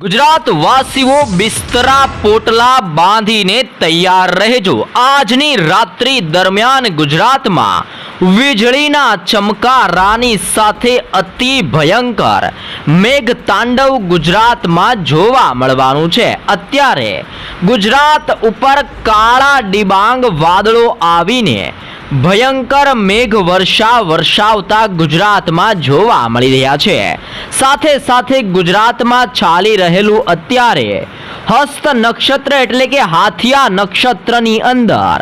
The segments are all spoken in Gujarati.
ગુજરાત વાસીઓ બિસ્તરા પોટલા બાંધીને તૈયાર રહેજો। આજની રાત્રિ દરમિયાન ગુજરાતમાં વીજળીના ચમકારાની સાથે અતિ ભયંકર મેઘ તાંડવ ગુજરાતમાં જોવા મળવાનું છે। અત્યારે ગુજરાત ઉપર કાળા ડિબાંગ વાદળો આવીને ભયંકર મેઘ વર્ષા વરસાવતા ગુજરાતમાં જોવા મળી રહ્યા છે। સાથે સાથે ગુજરાતમાં ચાલી રહેલું અત્યારે હસ્ત નક્ષત્ર એટલે કે હાથિયા નક્ષત્રની અંદર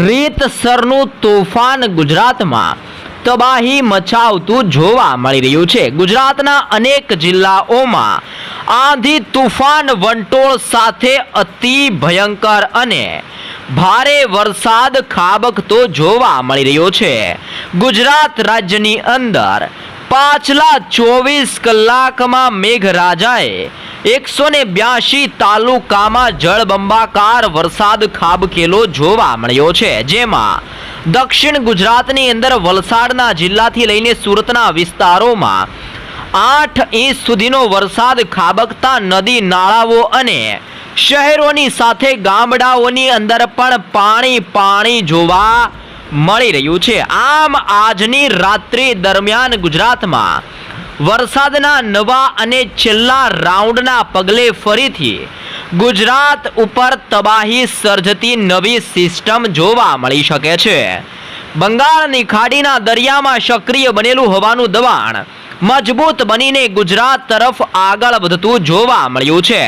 રીતસરનું તોફાન ગુજરાતમાં તબાહી મચાવતું જોવા મળી રહ્યું છે। ગુજરાતના અનેક જિલ્લાઓમાં આંધી તુફાન વંટોળ સાથે અતિ ભયંકર અને ભારે વરસાદ ખાબકતો જોવા મળી રહ્યો છે। ગુજરાત રાજ્યની અંદર પાછલા 24 કલાકમાં મેઘરાજાએ 182 તાલુકામાં જળબંબાકાર વરસાદ ખાબકેલો જોવા મળ્યો છે। જેમાં દક્ષિણ ગુજરાતની અંદર વલસાડના જિલ્લાથી લઈને સુરતના વિસ્તારોમાં 8 ઇંચ સુધીનો વરસાદ ખાબકતા નદી નાળાઓ અને શહેરોની સાથે ગામડાઓની અંદર પણ પાણી જોવા મળી રહ્યું છે। આમ આજની રાત્રિ દરમિયાન ગુજરાતમાં વરસાદના નવા અને છેલ્લા રાઉન્ડના પગલે ફરીથી ગુજરાત ઉપર તબાહી સર્જતી નવી સિસ્ટમ જોવા મળી શકે છે। બંગાળની ખાડીના દરિયામાં સક્રિય બનેલું હવાનું દબાણ મજબૂત બનીને ગુજરાત તરફ આગળ વધતું જોવા મળ્યું છે।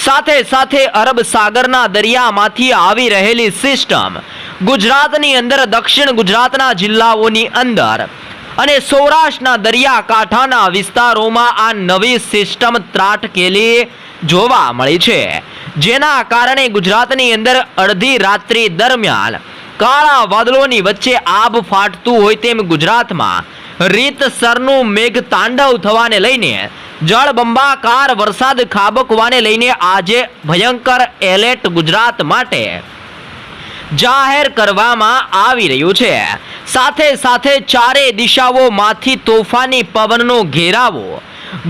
સાથે સાથે અરબ સાગરના દરિયામાંથી આવી રહેલી સિસ્ટમ ગુજરાતની અંદર દક્ષિણ ગુજરાતના જિલ્લાઓની અંદર અને સૌરાષ્ટ્રના દરિયાકાંઠાના વિસ્તારોમાં આ નવી સિસ્ટમ ત્રાટકેલી જોવા મળી છે। જેના કારણે ગુજરાતની અંદર અડધી રાત્રિ દરમિયાન કાળા વાદળોની વચ્ચે આભ ફાટતું હોય તેમ ગુજરાતમાં રીતસરનું મેઘ તાંડવ થવાને લઈને જળબંબાકાર વરસાદ ખાબકવાને લઈને આજે ભયંકર એલર્ટ ગુજરાત માટે જાહેર કરવામાં આવી રહ્યું છે। સાથે સાથે ચારે દિશાઓમાંથી તોફાની પવનનો ઘેરાવો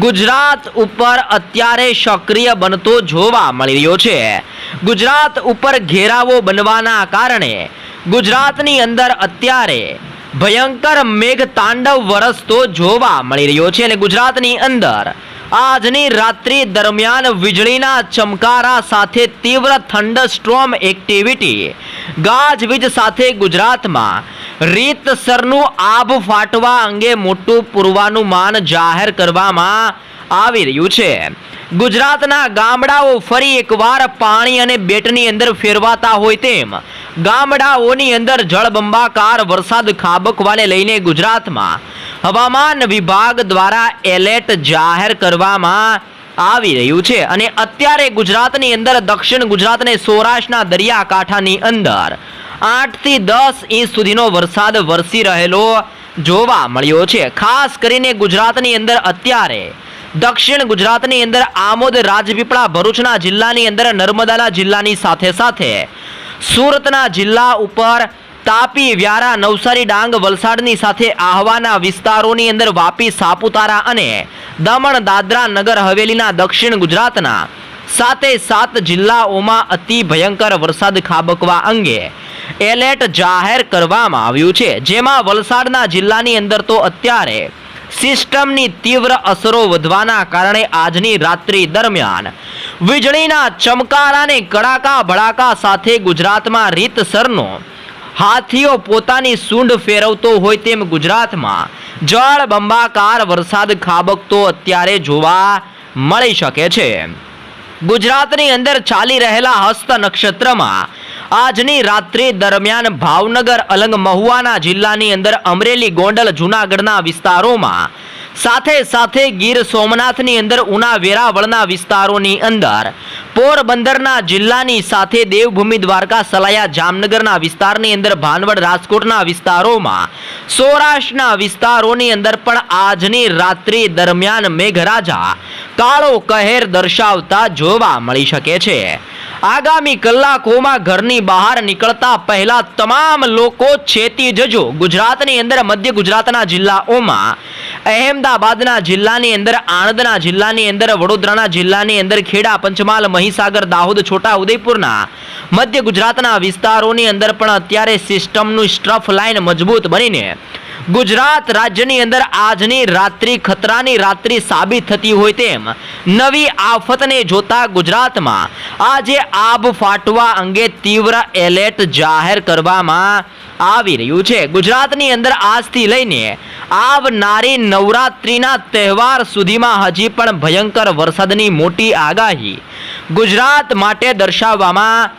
ગુજરાત ઉપર અત્યારે સક્રિય બનતો જોવા મળી રહ્યો છે। ગુજરાત ઉપર ઘેરાવો બનવાના કારણે ગુજરાતની અંદર અત્યારે ભયંકર મેઘ તાંડવ વરસતો જોવા મળી રહ્યો છે અને ગુજરાતની અંદર આજની રાત્રિ દરમિયાન વીજળીના ચમકારા સાથે તીવ્ર થંડરસ્ટોર્મ એક્ટિવિટી ગાજવીજ સાથે ગુજરાતમાં રીતસરનું આભ ફાટવા અંગે મોટું પૂર્વાનુમાન જાહેર કરવામાં આવી રહ્યું છે। ગુજરાતના ગામડાઓ ફરી એકવાર પાણી અને બેટની અંદર ફેરવાતા હોય તેમ ગામડાઓની અંદર જળબંબાકાર વરસાદ ખાબકવાને લઈને ગુજરાતમાં હવામાન વિભાગ દ્વારા એલર્ટ જાહેર કરવામાં આવી રહ્યું છે અને અત્યારે ગુજરાતની અંદર દક્ષિણ ગુજરાત અને સૌરાષ્ટ્રના દરિયાકાંઠાની અંદર 8 થી 10 ઇંચ સુધીનો વરસાદ વરસી રહેલો જોવા મળ્યો છે। ખાસ કરીને ગુજરાતની અંદર અત્યારે દક્ષિણ ગુજરાતની અંદર આમોદ રાજપીપળા ભરૂચના જિલ્લાની અંદર નર્મદાના જિલ્લાની સાથે સાથે સુરતના જિલ્લા ઉપર તાપી વ્યારા નવસારી ડાંગ વલસાડની સાથે આહવાના વિસ્તારોની અંદર વાપી સાપુતારા અને દમણ દાદરા નગર હવેલીના દક્ષિણ ગુજરાતના 7 જિલ્લાઓમાં અતિ ભયંકર વરસાદ ખાબકવા અંગે એલર્ટ જાહેર કરવામાં આવ્યું છે। જેમાં વલસાડના જિલ્લાની અંદર તો અત્યારે સિસ્ટમની તીવ્ર અસરો વધવાના કારણે આજની રાત્રિ દરમિયાન વીજળીના ચમકારાને કડાકા ભડાકા સાથે ગુજરાતમાં રીતસરનો હાથીઓ પોતાની સૂંઢ ફેરવતો હોય તેમ ગુજરાતમાં જળબંબાકાર વરસાદ ખાબકતો અત્યારે જોવા મળી શકે છે। ગુજરાતની અંદર ચાલી રહેલા હસ્ત નક્ષત્રમાં આજની રાત્રિ દરમિયાન ભાવનગર અલંગ મહુવાના જિલ્લાની અંદર અમરેલી ગોંડલ જૂનાગઢના વિસ્તારોમાં સાથે સાથે ગીર સોમનાથની અંદર ઉના વેરાવળના વિસ્તારોની અંદર પોરબંદરના જિલ્લાની સાથે દેવભૂમિ દ્વારકા સલાયા જામનગરના વિસ્તારની અંદર ભાનવડ રાજકોટના વિસ્તારોમાં સૌરાષ્ટ્રના વિસ્તારોની અંદર પણ આજની રાત્રિ દરમિયાન મેઘરાજા કાળો કહેર દર્શાવતા જોવા મળી શકે છે। આગામી કલાકોમાં ઘરની બહાર નીકળતા પહેલા તમામ લોકો ચેતી જજો। ગુજરાતની અંદર મધ્ય ગુજરાતના જિલ્લાઓમાં અહેમદાબાદના જિલ્લાની અંદર, આણંદના જિલ્લાની અંદર, વડોદરાના જિલ્લાની અંદર, ખેડા, પંચમહાલ, મહીસાગર, દાહોદ, છોટા ઉદેપુરના મધ્ય ગુજરાતના વિસ્તારોની અંદર પણ અત્યારે સિસ્ટમનું સ્ટ્રફ લાઇન મજબૂત બનીને ગુજરાત રાજ્યની અંદર આજની રાત્રિ ખતરાની રાત્રિ સાબિત થતી હોય તેમ નવી આફતને જોતા ગુજરાતમાં આજે આબ ફાટવા અંગે તીવ્ર એલર્ટ જાહેર કરવામાં આવી રહ્યું છે. ગુજરાતની અંદર આજથી લઈને આવનારી નવરાત્રિના તહેવાર સુધીમાં હજી પણ ભયંકર વરસાદની મોટી આગાહી ગુજરાત માટે દર્શાવવામાં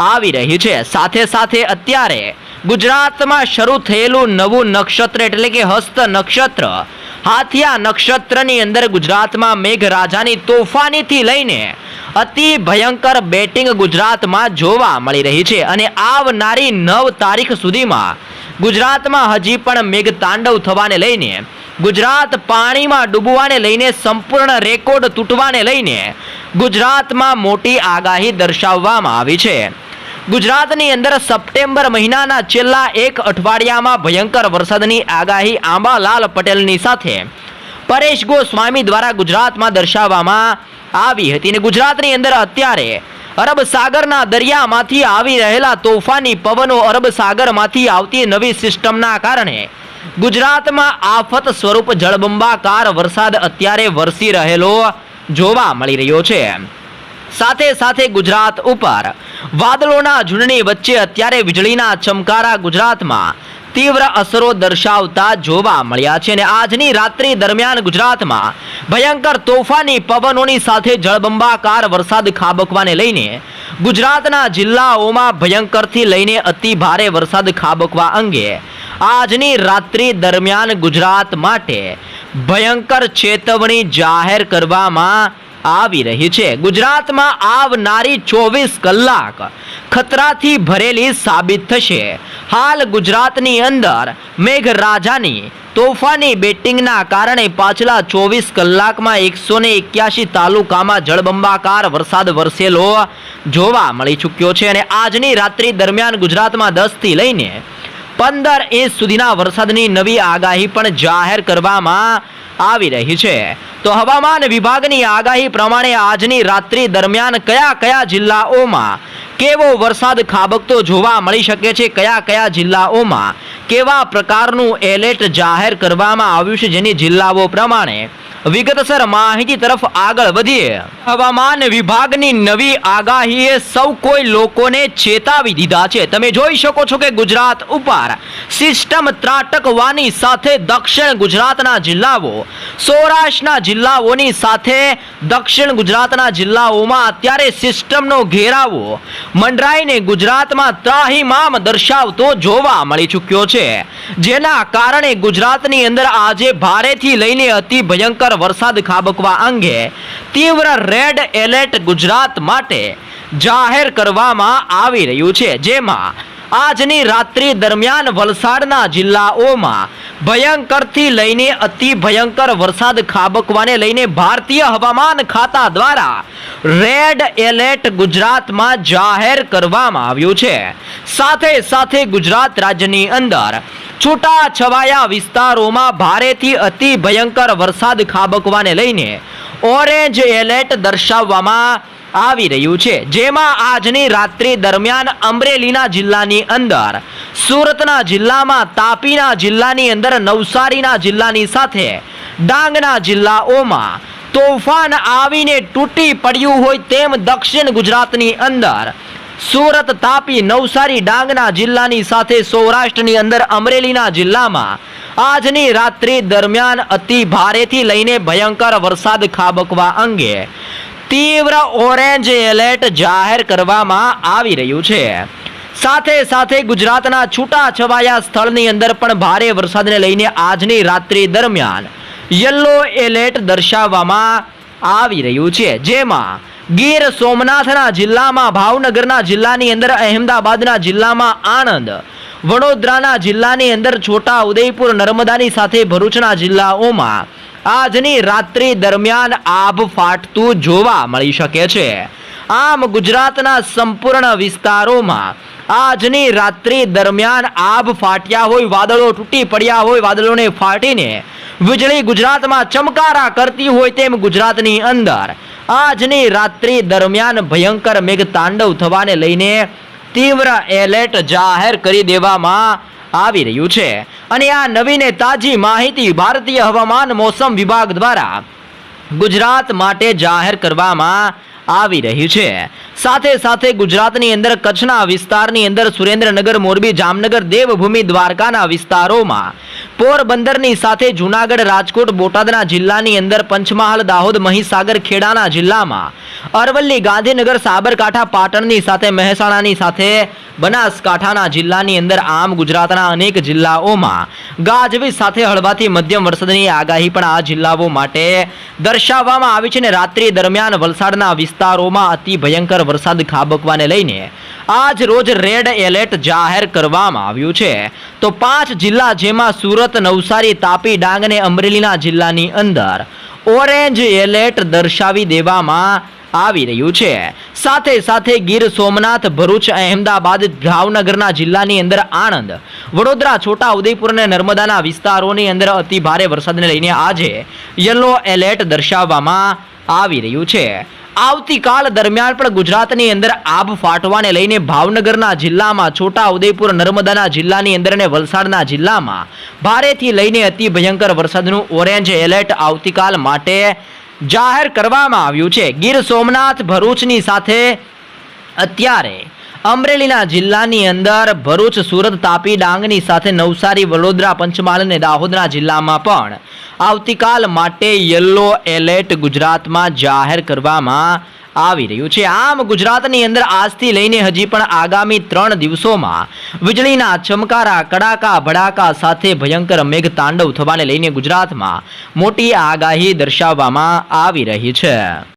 આવી રહી છે. સાથે સાથે અત્યારે ગુજરાતમાં શરૂ થયેલું નવું નક્ષત્ર એટલે કે હસ્ત નક્ષત્ર, હાથિયા નક્ષત્રની અંદર ગુજરાતમાં મેઘરાજાની તોફાનીથી લઈને અતિ ભયંકર બેટિંગ ગુજરાતમાં જોવા મળી રહી છે. અને આવનારી 9 તારીખ સુધીમાં ગુજરાતમાં હજી પણ મેઘતાંડવ થવાને લઈને, ગુજરાત પાણીમાં ડૂબવાને લઈને, સંપૂર્ણ રેકોર્ડ તૂટવાને લઈને ગુજરાતમાં મોટી આગાહી દર્શાવવામાં આવી છે. ગુજરાતની અંદર સપ્ટેમ્બર મહિનાના છેલ્લા એક અઠવાડિયામાં ભયંકર વરસાદની આગાહી આંબાલાલ પટેલની સાથે પરેશ ગોસ્વામી દ્વારા ગુજરાતમાં દર્શાવવામાં આવી હતી. અને ગુજરાતની અંદર અત્યારે અરબ સાગરના દરિયામાંથી આવી રહેલા તોફાની પવનો, અરબ સાગરમાંથી આવતી નવી સિસ્ટમના કારણે ગુજરાતમાં આફત સ્વરૂપ જળબંબાકાર વરસાદ અત્યારે વરસી રહેલો જોવા મળી રહ્યો છે. સાથે સાથે ગુજરાત ઉપર વાદળોના ઝુંડની વચ્ચે અત્યારે વીજળીના ચમકારા ગુજરાતમાં તીવ્ર અસરો દર્શાવતા જોવા મળ્યા છે. અને આજની રાત્રિ દરમિયાન ગુજરાતમાં ભયંકર તોફાની પવનોની સાથે જળબંબાકાર વરસાદ ખાબકવાને લઈને ગુજરાતના જિલ્લાઓમાં ભયંકરથી લઈને અતિ ભારે વરસાદ ખાબકવા અંગે આજની રાત્રિ દરમિયાન ગુજરાત માટે ભયંકર ચેતવણી જાહેર કરવામાં આવી રહી છે. ગુજરાતમાં આવનારી 24 કલાક ખતરાથી ભરેલી સાબિત થશે. હાલ ગુજરાતની અંદર મેઘરાજાની તોફાની બેટિંગના કારણે પાછલા 24 કલાકમાં 181 તાલુકામાં જળબંબાકાર વરસાદ વરસેલો જોવા મળી ચૂક્યો છે. અને આજની રાત્રિ દરમિયાન ગુજરાતમાં 10 થી લઈને 15 ઇંચ સુધીના વરસાદની નવી આગાહી પણ જાહેર કરવામાં આવી રહી છે. તો હવામાન વિભાગની આગાહી પ્રમાણે આજની રાત્રિ દરમિયાન કયા કયા જિલ્લાઓમાં કેવો વરસાદ ખાબકતો જોવા મળી શકે છે, કયા કયા જિલ્લાઓમાં કેવા પ્રકારનું એલર્ટ જાહેર કરવામાં આવ્યું છે, જેની જિલ્લાઓ પ્રમાણે વિગતસર માહિતી તરફ આગળ વધીએ. હવામાન વિભાગની નવી આગાહીએ સૌ કોઈ લોકોને ચેતાવી દીધા છે. તમે જોઈ શકો છો કે ગુજરાત ઉપર સિસ્ટમ ત્રાટકવાની સાથે દક્ષિણ ગુજરાતના જિલ્લાઓ, સૌરાષ્ટ્રના જિલ્લાઓની સાથે દક્ષિણ ગુજરાતના જિલ્લાઓમાં અત્યારે સિસ્ટમનો ઘેરાવો મંડરાઈને ગુજરાતમાં ત્રાહિમામ દર્શાવતો જોવા મળી ચૂક્યો છે. જેના કારણે ગુજરાતની અંદર આજે ભારેથી લઈને અતિ ભયંકર વરસાદ ખાબકવા અંગે તીવ્ર રેડ એલર્ટ ગુજરાત માટે જાહેર કરવામાં આવી રહ્યું છે. જેમાં આજની રાત્રિ દરમિયાન વલસાડના જિલ્લાઓમાં ભયંકરથી લઈને અતિ ભયંકર વરસાદ ખાબકવાને લઈને ભારતીય હવામાન ખાતા દ્વારા રેડ એલર્ટ ગુજરાતમાં જાહેર કરવામાં આવ્યું છે. સાથે સાથે ગુજરાત રાજ્યની અંદર છૂટા છવાયા વિસ્તારોમાં ભારેથી અતિ ભયંકર વરસાદ ખાબકવાને લઈને ઓરેન્જ એલર્ટ દર્શાવવામાં આવી રહ્યું છે. જેમાં આજની રાત્રિ દરમિયાન અમરેલીના જિલ્લાની અંદર, સુરતના જિલ્લામાં, તાપીના જિલ્લાની અંદર, નવસારીના જિલ્લાની સાથે ડાંગના જિલ્લાઓમાં તોફાન આવીને તૂટી પડ્યું હોય તેમ દક્ષિણ ગુજરાતની અંદર સુરત, તાપી, નવસારી, ડાંગના જિલ્લાની સાથે સૌરાષ્ટ્રની અંદર અમરેલીના જિલ્લામાં આજની રાત્રિ દરમિયાન અતિ ભારેથી લઈને ભયંકર વરસાદ ખાબકવા અંગે તીવ્ર ઓરેન્જ એલર્ટ જાહેર કરવામાં આવી રહ્યું છે. સાથે સાથે ગુજરાતના છૂટા છવાયા સ્થળની અંદર પણ ભારે વરસાદને લઈને આજની રાત્રિ દરમિયાન યલો એલર્ટ દર્શાવવામાં આવી રહ્યું છે. જેમાં ગીર સોમનાથના જિલ્લામાં, ભાવનગરના જિલ્લાની અંદર, અહેમદાબાદના જિલ્લામાં, આણંદ, વડોદરાના જિલ્લાની અંદર, છોટા ઉદેપુર, નર્મદાની સાથે ભરૂચના જિલ્લાઓમાં આજની રાત્રિ દરમિયાન આભ ફાટતું જોવા મળી શકે છે. આમ ગુજરાતના સંપૂર્ણ વિસ્તારોમાં આજની રાત્રિ દરમિયાન આભ ફાટ્યા હોય, વાદળો તૂટી પડ્યા હોય, વાદળોને ફાટીને વીજળી ગુજરાતમાં ચમકારા કરતી હોય તેમ ગુજરાતની અંદર આજની રાત્રિ દરમિયાન ભયંકર મેઘતાંડવ થવાને લઈને તીવ્ર એલર્ટ જાહેર કરી દેવામાં આવી રહ્યું છે અને આ નવીને તાજી માહિતી ભારતીય હવામાન મોસમ વિભાગ દ્વારા ગુજરાત માટે જાહેર કરવામાં આવી રહ્યું છે। સાથે સાથે ગુજરાતની અંદર કચ્છના વિસ્તારની અંદર સુરેન્દ્રનગર, મોરબી, જામનગર, દેવભૂમિ, દ્વારકાના વિસ્તારોમાં, પોરબંદરની સાથે જૂનાગઢ, રાજકોટ, બોટાદના જિલ્લાની અંદર, પંચમહાલ, દાહોદ, મહીસાગર, ખેડાના જિલ્લામાં, અરવલ્લી, ગાંધીનગર, સાબરકાંઠા, પાટણની સાથે મહેસાણાની સાથે બનાસકાંઠાના જિલ્લાની અંદર આમ ગુજરાતના અનેક જિલ્લાઓમાં ગાજવીજ સાથે હળવાથી મધ્યમ વરસાદની આગાહી પણ આ જિલ્લાઓ માટે દર્શાવવામાં આવી છે અને રાત્રિ દરમિયાન વલસાડના વિસ્તારોમાં અતિ ભયંકર વરસાદ ખાબકવાને લઈને આજ રોજ રેડ એલર્ટ જાહેર કરવામાં આવ્યું છે। તો 5 જિલ્લા જેમાં સુરત, નવસારી, તાપી, ડાંગ અને અમરેલીના જિલ્લાની અંદર ઓરેન્જ એલર્ટ દર્શાવી દેવામાં આવી રહ્યું છે। સાથે સાથે ગીર સોમનાથ, ભરૂચ, અહેમદાબાદ, ભાવનગરના જિલ્લાની અંદર આણંદ, વડોદરા, છોટા ઉદેપુર અને નર્મદાના વિસ્તારોની અંદર અતિ ભારે વરસાદને લઈને આજે યલો એલર્ટ દર્શાવવામાં આવી રહ્યું છે। આવતીકાલ દરમિયાન પણ ગુજરાતની અંદર આભ ફાટવાને લઈને ભાવનગરના જિલ્લામાં, છોટા ઉદેપુર, નર્મદાના જિલ્લાની અંદર અને વલસાડના જિલ્લામાં ભારેથી લઈને અતિ ભયંકર વરસાદનું ઓરેન્જ એલર્ટ આવતીકાલ માટે જાહેર કરવામાં આવ્યું છે। ગીર સોમનાથ, ભરૂચની સાથે અત્યારે અમરેલીના જિલ્લાની અંદર ભરૂચ, સુરત, તાપી, ડાંગની સાથે નવસારી, વડોદરા, પંચમહાલ અને દાહોદના જિલ્લામાં પણ આવતીકાલ માટે યલો એલર્ટ ગુજરાતમાં જાહેર કરવામાં આવી રહ્યું છે। આમ ગુજરાતની અંદર આજથી લઈને હજી પણ આગામી 3 દિવસોમાં વીજળીના ચમકારા, કડાકા, ભડાકા સાથે ભયંકર મેઘતાંડવ થવાને લઈને ગુજરાતમાં મોટી આગાહી દર્શાવવામાં આવી રહી છે।